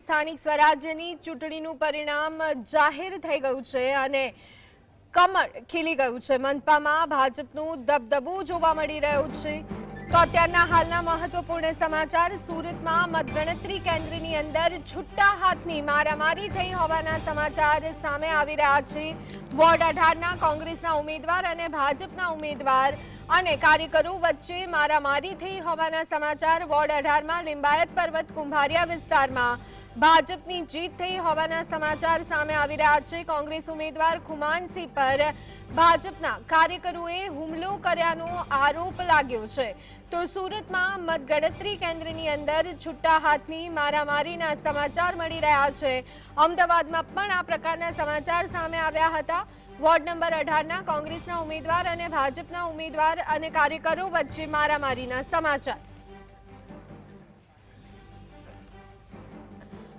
સ્થાનિક સ્વરાજ્યની ચૂંટણીનું પરિણામ જાહેર થઈ ગયું છે અને કમળ ખીલી ગયું છે। મનપામાં ભાજપનું દબદબું જોવા મળી રહ્યું છે। તો અત્યારના હાલના મહત્વપૂર્ણ સમાચાર, સુરતમાં મતગણતરી કેન્દ્રની અંદર છૂટા હાથની મારામારી થઈ હોવાના સમાચાર સામે આવી રહ્યા છે। વોર્ડ 18ના કોંગ્રેસના ઉમેદવાર અને ભાજપના ઉમેદવાર અને કાર્યકરો વચ્ચે મારામારી થઈ હોવાના સમાચાર। વોર્ડ 18માં લિંબાયત પર્વત કુંભારિયા વિસ્તારમાં ભાજપની જીત થઈ હોવાના સમાચાર સામે આવી રહ્યા છે। કોંગ્રેસ ઉમેદવાર ખુમાનસિંહ પર ભાજપના કાર્યકરોએ હુમલો કર્યાનો આરોપ લાગ્યો છે। તો સુરતમાં મતગણતરી કેન્દ્રની અંદર છૂટા હાથની મારામારીના સમાચાર મળી રહ્યા છે। અમદાવાદમાં પણ આ પ્રકારના સમાચાર સામે આવ્યા હતા। વોર્ડ નંબર 18ના કોંગ્રેસના ઉમેદવાર અને ભાજપના ઉમેદવાર અને કાર્યકરો વચ્ચે મારામારીના સમાચાર।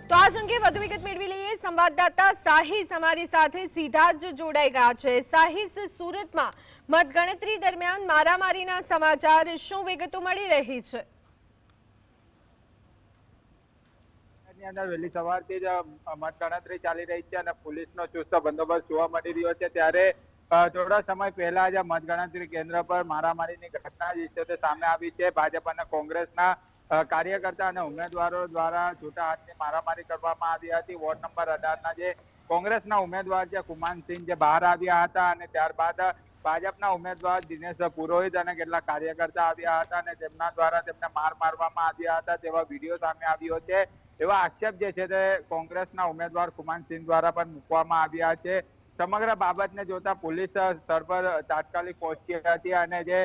તો આ અંગે વધુ વિગત મેળવી લઈએ। સંવાદદાતા સાહિસ અમારી સાથે સીધા જ જોડાઈ ગયા છે। સાહિસ, સુરતમાં મતગણતરી દરમિયાન મારામારીના સમાચાર, શું વિગતો મળી રહી છે? અંદર વહેલી સવારથી જ મતગણતરી ચાલી રહી છે અને પોલીસનો ચુસ્ત બંદોબસ્ત જોવા મળી રહ્યો છે। ત્યારે થોડા સમય પહેલા જ મતગણતરી કેન્દ્ર પર મારામારીની ઘટના જે છે તે સામે આવી છે। ભાજપ અને કોંગ્રેસના કાર્યકર્તા અને ઉમેદવારો દ્વારા છૂટા હાથની મારામારી કરવામાં આવી હતી। વોર્ડ નંબર 18ના જે કોંગ્રેસના ઉમેદવાર છે ખુમાનસિંહ જે બહાર આવ્યા હતા અને ત્યારબાદ ભાજપના ઉમેદવાર દિનેશ પુરોહિત અને કેટલાક કાર્યકર્તા આવ્યા હતા અને તેમના દ્વારા તેમને મારવામાં આવ્યા હતા તેવા વિડીયો સામે આવ્યો છે। એવા આક્ષેપ જે છે તે કોંગ્રેસના ઉમેદવાર ખુમાનસિંહ દ્વારા પણ મૂકવામાં આવ્યા છે। સમગ્ર બાબતને જોતા પોલીસ સ્થળ પર તાત્કાલિક પહોંચી હતી અને જે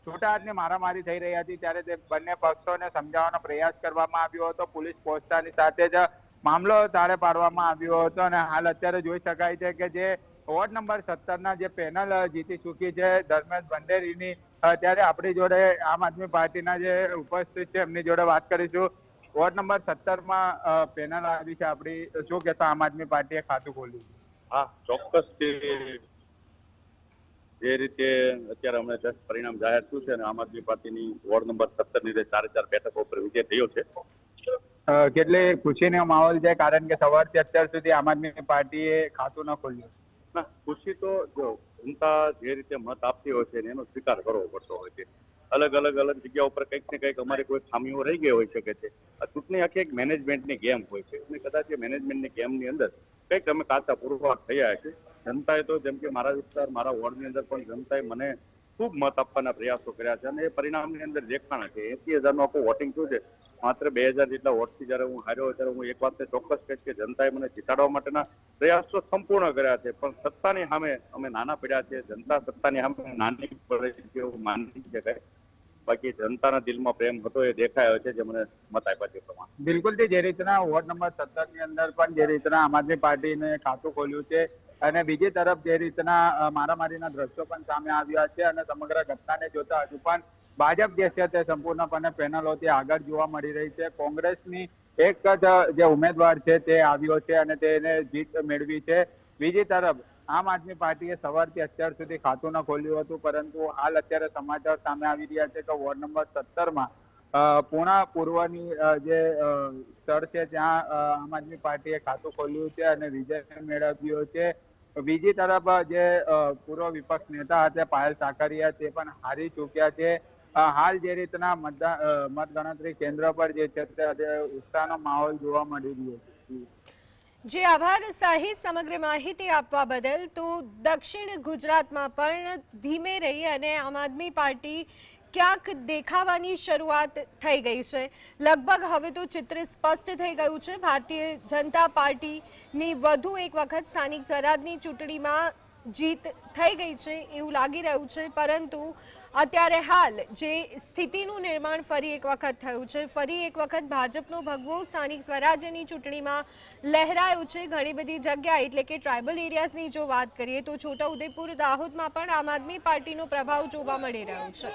છૂટા હાથની મારામારી થઈ રહી હતી ત્યારે તે બંને પક્ષોને સમજાવવાનો પ્રયાસ કરવામાં આવ્યો હતો। પોલીસ પહોંચતાની સાથે જ મામલો તાળે પાડવામાં આવ્યો હતો અને હાલ અત્યારે જોઈ શકાય છે કે જે વોર્ડ નંબર 17ના જે પેનલ જીતી ચૂકી છે ધર્મેશ ભંડેરીની, ત્યારે આપણી જોડે આમ આદમી પાર્ટીના જે ઉપસ્થિત છે એમની જોડે વાત કરીશું। વોર્ડ નંબર 17માં પેનલ આવી છે આપણી, શું કહેતા આમ આદમી પાર્ટીએ ખાતું ખોલ્યું? હા, ચોક્કસ જે રીતે અત્યારે હમણાં જસ્ટ પરિણામ જાહેર થયું છે અને આમ આદમી પાર્ટીની વોર્ડ નંબર 17ની 4 બેઠકો ઉપર વિજય થયો છે। કેટલી ખુશીનો માહોલ છે કારણ કે સવારથી અત્યાર સુધી આમ આદમી પાર્ટીએ ખાતું ન ખોલ્યું? ના, ખુશી તો જો જનતા જે રીતે મત આપતી હોય છે એનો સ્વીકાર કરવો પડતો હોય છે। અલગ જગ્યા ઉપર કંઈક ને કંઈક અમારી કોઈ ખામીઓ રહી ગઈ હોઈ શકે છે। આ ચૂંટણી આખી એક મેનેજમેન્ટની ગેમ હોય છે અને કદાચ એ મેનેજમેન્ટની ગેમની અંદર કંઈક અમે કાચા પુરવાર થયા છે। જનતાએ તો જેમ કે મારા વિસ્તાર મારા વોર્ડની અંદર પણ જનતાએ મને ખૂબ મત આપવાના પ્રયાસો કર્યા છે અને એ પરિણામની અંદર દેખાણા છે। 80,000નું આખું વોટિંગ થયું છે। માત્ર 2,000 જેટલા વોટથી જયારે હું હાર્યો ત્યારે હું એક વાતને ચોક્કસ કહીશ કે જનતાએ મને જીતાડવા માટેના પ્રયાસો સંપૂર્ણ કર્યા છે, પણ સત્તાની સામે અમે નાના પડ્યા છે। જનતા સત્તાની સામે નાની પડે છે એવું માની શકાય, બાકી જનતાના દિલમાં પ્રેમ હતો એ દેખાયો છે જે મને મત આપ્યા છે પ્રમાણે। બિલકુલ, જે રીતના વોર્ડ નંબર 17ની અંદર પણ જે રીતના આમ આદમી પાર્ટીને ખાતું ખોલ્યું છે અને બીજી તરફ જે રીતના મારામારીના દ્રશ્યો પણ સામે આવ્યા છે અને સમગ્ર ઘટનાને જોતા હજુ પણ ભાજપ જે છે તે સંપૂર્ણપણે પેનલોથી આગળ જોવા મળી રહી છે। કોંગ્રેસની એક જ જે ઉમેદવાર છે તે આવ્યો છે અને તેને જીત મેળવી છે। બીજી તરફ આમ આદમી પાર્ટીએ સવારથી અત્યાર સુધી ખાતું ન ખોલ્યું હતું, પરંતુ હાલ અત્યારે સમાચાર સામે આવી રહ્યા છે કે વોર્ડ નંબર 17માં પૂર્ણા પૂર્વની જે સ્થળ છે ત્યાં આમ આદમી પાર્ટીએ ખાતું ખોલ્યું છે અને વિજય મેળવ્યો છે। બીજી તરફ જે પૂર્વ વિપક્ષ નેતા હતા પાયલ સાકરિયા તે પણ હારી ચૂક્યા છે। હાલ જે રીતના મતગણતરી કેન્દ્ર પર જે છે તે ઉત્સાહનો માહોલ જોવા મળી રહ્યો છે। જી આભાર સાહિસ સમગ્ર માહિતી આપવા બદલ। તો દક્ષિણ ગુજરાતમાં પણ ધીમે રહી અને આમ આદમી પાર્ટી ક્યાંક દેખાવાની શરૂઆત થઈ ગઈ છે। લગભગ હવે તો ચિત્ર સ્પષ્ટ થઈ ગયું છે। ભારતીય જનતા પાર્ટીની વધુ એક વખત સ્થાનિક સ્વરાજની ચૂંટણીમાં જીત થઈ ગઈ છે એવું લાગી રહ્યું છે, પરંતુ અત્યારે હાલ જે સ્થિતિનું નિર્માણ ફરી એક વખત થયું છે। ફરી એક વખત ભાજપનો ભગવો સ્થાનિક સ્વરાજ્યની ચૂંટણીમાં લહેરાયો છે ઘણી બધી જગ્યાએ, એટલે કે ટ્રાઇબલ એરિયાઝની જો વાત કરીએ તો છોટાઉદેપુર, દાહોદમાં પણ આમ આદમી પાર્ટીનો પ્રભાવ જોવા મળી રહ્યો છે।